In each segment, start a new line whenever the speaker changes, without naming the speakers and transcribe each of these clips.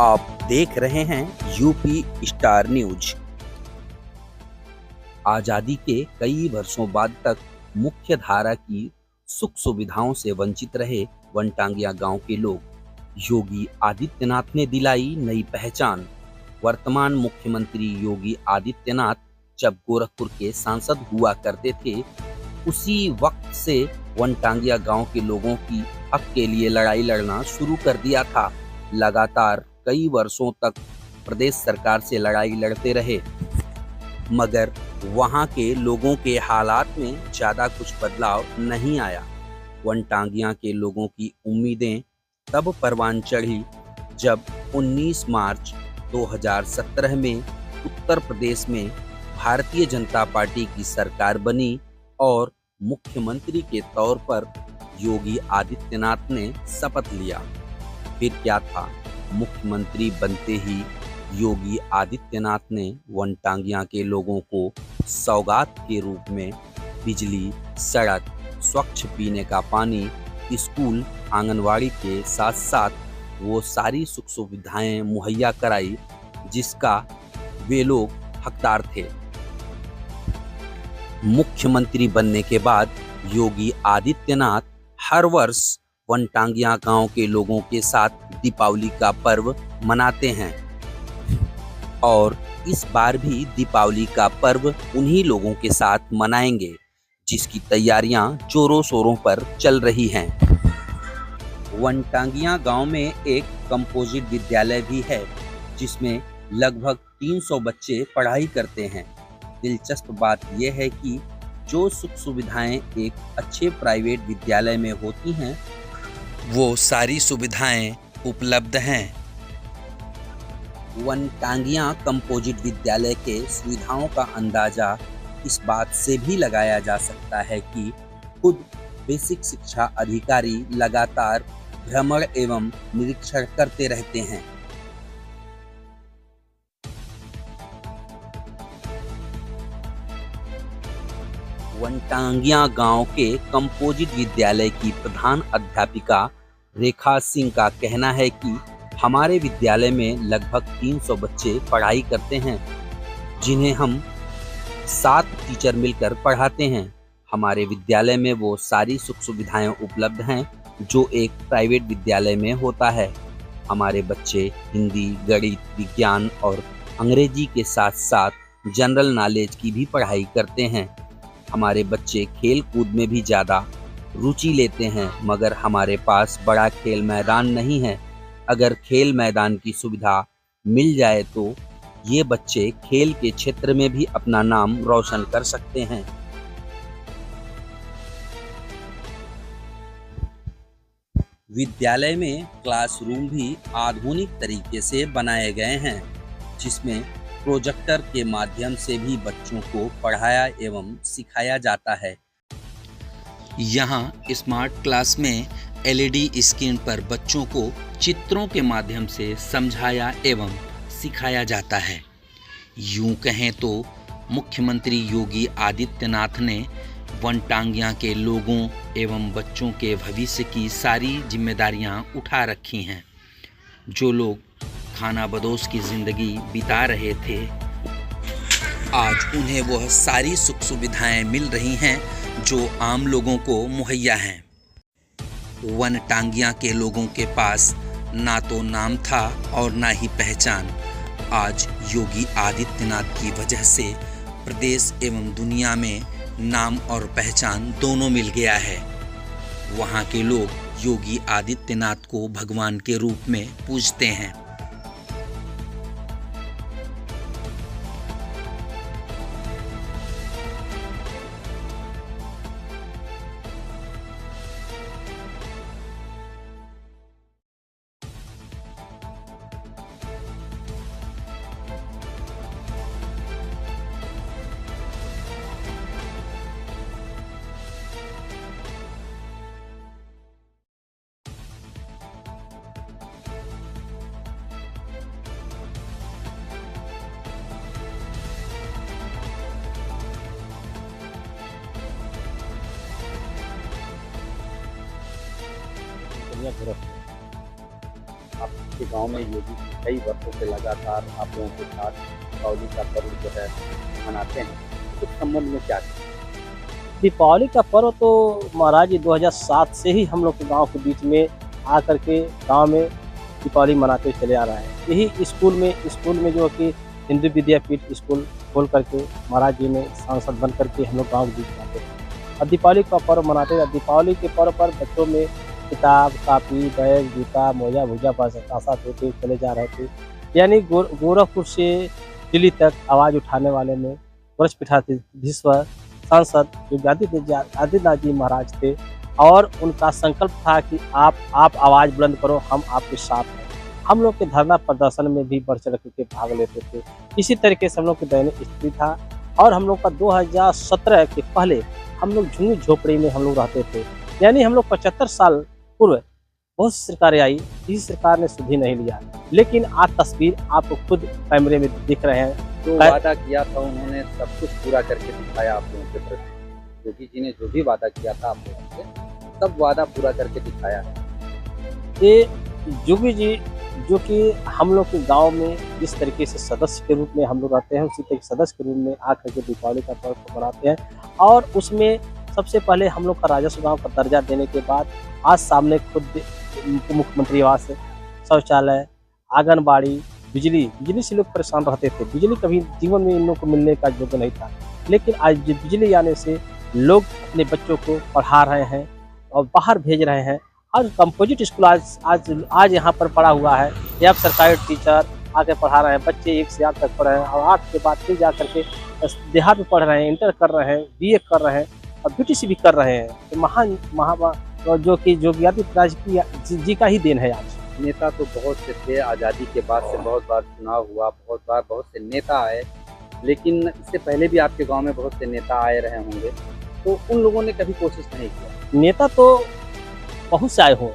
आप देख रहे हैं यूपी स्टार न्यूज। आजादी के कई वर्षों बाद तक मुख्य धारा की सुख सुविधाओं से वंचित रहे वनटांगिया गांव के लोग योगी आदित्यनाथ ने दिलाई नई पहचान। वर्तमान मुख्यमंत्री योगी आदित्यनाथ जब गोरखपुर के सांसद हुआ करते थे, उसी वक्त से वनटांगिया गांव के लोगों की हक के लिए लड़ाई लड़ना शुरू कर दिया था। लगातार कई वर्षों तक प्रदेश सरकार से लड़ाई लड़ते रहे, मगर वहां के लोगों के हालात में ज्यादा कुछ बदलाव नहीं आया। वनटांगिया के लोगों की उम्मीदें तब परवान चढ़ी जब 19 मार्च 2017 में उत्तर प्रदेश में भारतीय जनता पार्टी की सरकार बनी और मुख्यमंत्री के तौर पर योगी आदित्यनाथ ने शपथ लिया। फिर क्या था, मुख्यमंत्री बनते ही योगी आदित्यनाथ ने वनटांगिया के लोगों को सौगात के रूप में बिजली, सड़क, स्वच्छ पीने का पानी, स्कूल, आंगनवाड़ी के साथ साथ वो सारी सुख सुविधाएं मुहैया कराई जिसका वे लोग हकदार थे। मुख्यमंत्री बनने के बाद योगी आदित्यनाथ हर वर्ष वनटांगिया गांव के लोगों के साथ दीपावली का पर्व मनाते हैं और इस बार भी दीपावली का पर्व उन्हीं लोगों के साथ मनाएंगे जिसकी तैयारियां जोरों शोरों पर चल रही हैं। वनटांगिया गांव में एक कंपोजिट विद्यालय भी है जिसमें लगभग 300 बच्चे पढ़ाई करते हैं। दिलचस्प बात यह है कि जो सुख सुविधाएं एक अच्छे प्राइवेट विद्यालय में होती हैं, वो सारी सुविधाएं उपलब्ध हैं। वनटांगिया कंपोजिट विद्यालय के सुविधाओं का अंदाजा इस बात से भी लगाया जा सकता है कि खुद बेसिक शिक्षा अधिकारी लगातार भ्रमण एवं निरीक्षण करते रहते हैं। वनटांगिया गांव के कंपोजिट विद्यालय की प्रधान अध्यापिका रेखा सिंह का कहना है कि हमारे विद्यालय में लगभग 300 बच्चे पढ़ाई करते हैं, जिन्हें हम 7 टीचर मिलकर पढ़ाते हैं। हमारे विद्यालय में वो सारी सुख सुविधाएं उपलब्ध हैं जो एक प्राइवेट विद्यालय में होता है। हमारे बच्चे हिंदी, गणित, विज्ञान और अंग्रेजी के साथ साथ जनरल नॉलेज की भी पढ़ाई करते हैं। हमारे बच्चे खेल कूद में भी ज़्यादा रुचि लेते हैं, मगर हमारे पास बड़ा खेल मैदान नहीं है। अगर खेल मैदान की सुविधा मिल जाए तो ये बच्चे खेल के क्षेत्र में भी अपना नाम रोशन कर सकते हैं। विद्यालय में क्लासरूम भी आधुनिक तरीके से बनाए गए हैं, जिसमें प्रोजेक्टर के माध्यम से भी बच्चों को पढ़ाया एवं सिखाया जाता है। यहाँ स्मार्ट क्लास में LED स्क्रीन पर बच्चों को चित्रों के माध्यम से समझाया एवं सिखाया जाता है। यूं कहें तो मुख्यमंत्री योगी आदित्यनाथ ने वनटांगिया के लोगों एवं बच्चों के भविष्य की सारी जिम्मेदारियां उठा रखी हैं। जो लोग खानाबदोश की ज़िंदगी बिता रहे थे, आज उन्हें वह सारी सुख सुविधाएं मिल रही हैं जो आम लोगों को मुहैया हैं। वनटांगिया के लोगों के पास ना तो नाम था और ना ही पहचान। आज योगी आदित्यनाथ की वजह से प्रदेश एवं दुनिया में नाम और पहचान दोनों मिल गया है। वहाँ के लोग योगी आदित्यनाथ को भगवान के रूप में पूजते हैं।
बढ़िया ग्रह है। आप
आपके गांव में योगी जी कई वर्षों से लगातार आप लोगों के साथ दीपावली का पर्व जो है मनाते हैं, उस संबंध में क्या कहें?
दीपावली का पर्व तो महाराज जी 2007 से ही हम लोग के गांव के बीच में आकर के गांव में दीपावली मनाते चले आ रहे हैं। यही स्कूल में जो कि हिंदू विद्यापीठ स्कूल खोल करके महाराज जी ने सांसद बन करके हम लोग गाँव के बीच में आते हैं और दीपावली का पर्व मनाते हैं। दीपावली के पर्व पर बच्चों में किताब, कापी, बैग, जूता, मोजा भूजा पर ताशा तोते चले जा रहे थे। यानी गोरखपुर से दिल्ली तक आवाज़ उठाने वाले में गोरक्षपीठाधीश्वर सांसद योगी आदित्यनाथ जी महाराज थे और उनका संकल्प था कि आप आवाज़ बुलंद करो, हम आपके साथ हैं। हम लोग के धरना प्रदर्शन में भी बढ़ चढ़ के भाग लेते थे। इसी तरीके से हम लोग की दयनीय स्थिति था और हम लोग का 2017 के पहले हम लोग झुग्गी झोपड़ी में हम लोग रहते थे। यानी हम लोग 75 साल पूर्व बहुत सी सरकारें आई, किसी सरकार ने सुधी नहीं लिया। लेकिन आज तस्वीर आपको खुद कैमरे में दिख रहे हैं।
जो वादा किया था उन्होंने सब कुछ पूरा करके दिखाया आप लोगों के प्रति। योगी जी ने जो भी वादा किया था आप लोगों से सब वादा पूरा करके दिखाया है।
ये योगी जी जो कि हम लोग के गांव में जिस तरीके से सदस्य के रूप में हम लोग रहते हैं, उसी तरीके सदस्य के रूप में आकर के दीपावली का पर्व मनाते हैं। और उसमें सबसे पहले हम लोग का राजस्व गाँव का दर्जा देने के बाद आज सामने खुद मुख्यमंत्री आवास, शौचालय, आंगनबाड़ी, बिजली से लोग परेशान रहते थे। बिजली कभी जीवन में इन लोगों को मिलने का योग्य नहीं था, लेकिन आज बिजली आने से लोग अपने बच्चों को पढ़ा रहे हैं और बाहर भेज रहे हैं। और कंपोजिट स्कूल आज यहाँ पर पढ़ा हुआ है। यहाँ सरकारी टीचर आके पढ़ा रहे हैं, बच्चे 1 से 8 तक पढ़ रहे हैं और 8 के बाद फिर जा करके देहात में पढ़ रहे हैं, इंटर कर रहे हैं, BA कर रहे हैं और BTC भी कर रहे हैं। तो महान जो कि योगी आदित्यनाथ जी का ही देन है। आज
नेता तो बहुत से थे, आज़ादी के बाद से बहुत बार चुनाव हुआ, बहुत से नेता आए, लेकिन इससे पहले भी आपके गांव में बहुत से नेता आए रहे होंगे, तो उन लोगों ने कभी कोशिश नहीं किया?
नेता तो बहुत से आए हों,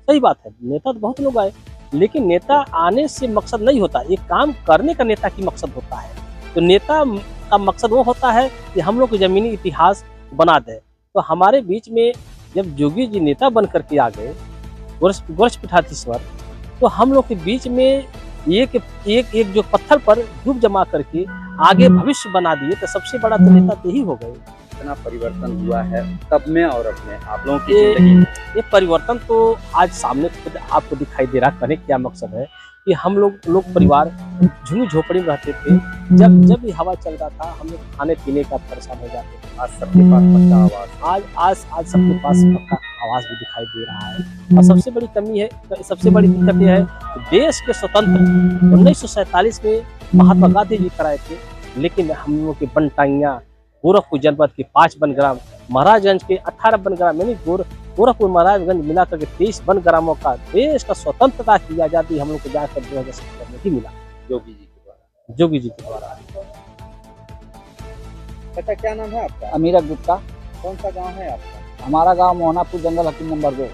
सही बात है, नेता तो बहुत लोग आए, लेकिन नेता आने से मकसद नहीं होता, एक काम करने का नेता की मकसद होता है। तो नेता का मकसद वो होता है कि हम लोग को जमीनी इतिहास बना दे। तो हमारे बीच में जब योगी जी नेता बन करके आ गए गोरक्षपीठाधीश्वर, तो हम लोग के बीच में एक जो पत्थर पर धूप जमा करके आगे भविष्य बना दिए, तो सबसे बड़ा तो नेता तो ही हो गए।
इतना परिवर्तन हुआ है तब में और अब में आप लोगों की जिंदगी में?
ये परिवर्तन तो आज सामने खुद आपको दिखाई दे रहा। कहने क्या मकसद है कि हम लोग परिवार झुग्गी झोपड़ी में रहते थे। जब भी हवा चल रहा था हम लोग खाने पीने का परेशान हो जाते थे।
आज सबके पास पक्का आवाज,
आज सबके पास पक्का आवाज भी दिखाई दे रहा है। और सबसे बड़ी कमी है, सबसे बड़ी दिक्कत यह है कि देश के स्वतंत्र 1947 में महात्मा गांधी जी कराए थे, लेकिन हम लोग के बनटांगियां गोरखपुर जनपद के 5 बनग्राम, महाराजगंज के 18 बनग्राम, यानी गोरखपुर महाराजगंज मिलाकर के 23 बनग्रामों का देश का स्वतंत्रता की आजादी हम लोग को जाकर 2070 में ही मिला,
योगी जी के द्वारा। बेटा क्या नाम है आपका?
अमीरा गुप्ता।
कौन सा गांव है आपका?
हमारा गांव मोहनापुर जंगल हकीम नंबर 2।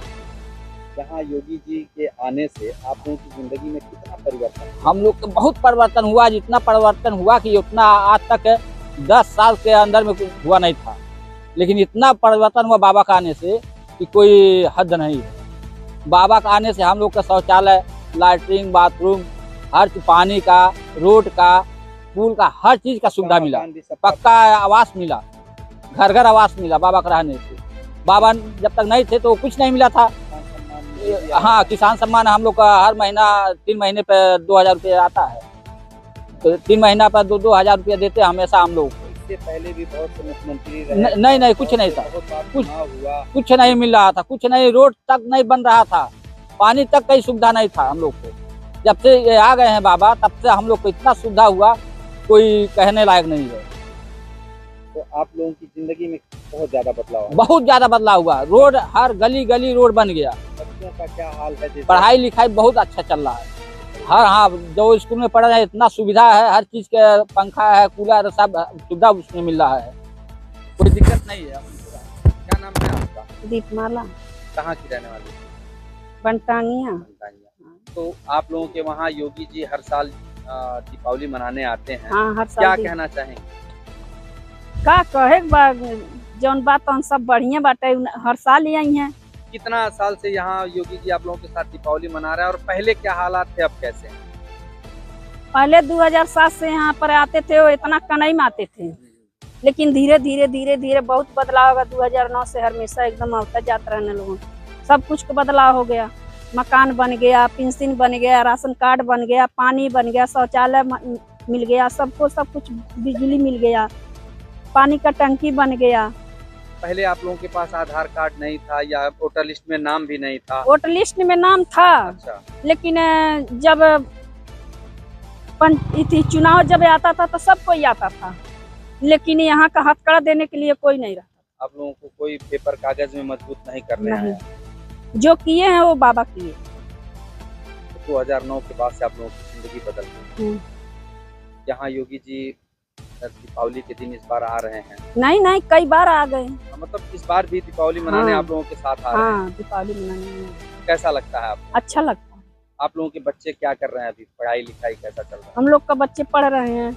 यहाँ योगी जी के आने से आप लोगों की जिंदगी में कितना परिवर्तन?
हम लोग का बहुत परिवर्तन हुआ, जितना परिवर्तन हुआ कि उतना आज तक 10 साल के अंदर में हुआ नहीं था, लेकिन इतना परिवर्तन हुआ बाबा का आने से कि कोई हद नहीं है। बाबा का आने से हम लोग का शौचालय, लैट्रिन, बाथरूम, हर पानी का, रोड का, पुल का, हर चीज का सुविधा मिला, पक्का आवास मिला, घर आवास मिला बाबा का रहने से। बाबा जब तक नहीं थे तो कुछ नहीं मिला था। हाँ, किसान सम्मान हम लोग का हर महीना 3 महीने पे 2000 रुपये आता है, तो 3 महीना पर 2-2000 रुपया देते हैं हमेशा हम लोग।
इससे पहले भी बहुत से मुख्यमंत्री रहे,
नहीं कुछ नहीं था, कुछ नहीं मिल रहा था, कुछ नहीं, रोड तक नहीं बन रहा था, पानी तक कई सुविधा नहीं था हम लोग को। जब से ये आ गए हैं बाबा, तब से हम लोग को इतना सुविधा हुआ, कोई कहने लायक नहीं है।
तो आप लोगों की जिंदगी में बहुत ज्यादा बदलाव है?
बहुत ज्यादा बदलाव हुआ, रोड हर गली रोड बन गया।
बच्चों का क्या हाल है?
पढ़ाई लिखाई बहुत अच्छा चल रहा है। हाँ, जो स्कूल में पढ़ रहे हैं इतना सुविधा है, हर चीज के पंखा है, कूलर, सब सुविधा उसमें मिल रहा है, कोई दिक्कत नहीं है।
क्या नाम है आपका?
दीपमाला।
कहाँ की रहने वाली?
बनटांगिया।
तो आप लोगों के वहाँ योगी जी हर साल दीपावली मनाने आते हैं।
हाँ, हर साल।
क्या कहना चाहेंगे?
का कहे जौन बात सब बढ़िया बाटे, हर साल ही आई हैं।
कितना साल से यहाँ योगी जी आप लोगों के साथ दीपावली मना रहे हैं और पहले क्या हालात थे, अब कैसे हैं?
पहले 2007 से यहाँ पर आते थे, वो इतना कनई में आते थे, लेकिन धीरे धीरे धीरे धीरे बहुत बदलाव होगा। 2009 से हमेशा एकदम आता जाता रहने लोगों, सब कुछ का बदलाव हो गया। मकान बन गया, पेंशन बन गया, राशन कार्ड बन गया, पानी बन गया, शौचालय मिल गया, सबको सब कुछ, बिजली मिल गया, पानी का टंकी बन गया।
पहले आप लोगों के पास आधार कार्ड नहीं था या वोटर लिस्ट में नाम भी नहीं था?
वोटर लिस्ट में नाम था,
अच्छा।
लेकिन जब चुनाव जब आता था तो सब कोई आता था, लेकिन यहाँ का हथकड़ा देने के लिए कोई नहीं रहा।
आप लोगों को कोई पेपर कागज में मजबूत नहीं करने
नहीं,
आया?
जो किए हैं वो बाबा किए।
2009 के बाद से आप लोगों की जिंदगी बदल गई। यहाँ योगी जी दीपावली के दिन इस बार आ रहे हैं?
नहीं नहीं, कई बार आ गए।
मतलब इस बार भी दीपावली मनाने
हाँ।
आप लोगों के साथ आ रहे हैं?
हाँ, दीपावली मनाने
कैसा लगता है आपको?
अच्छा लगता है।
आप लोगों के बच्चे क्या कर रहे हैं अभी? पढ़ाई लिखाई कैसा चल रहा है?
हम लोग का बच्चे पढ़ रहे हैं,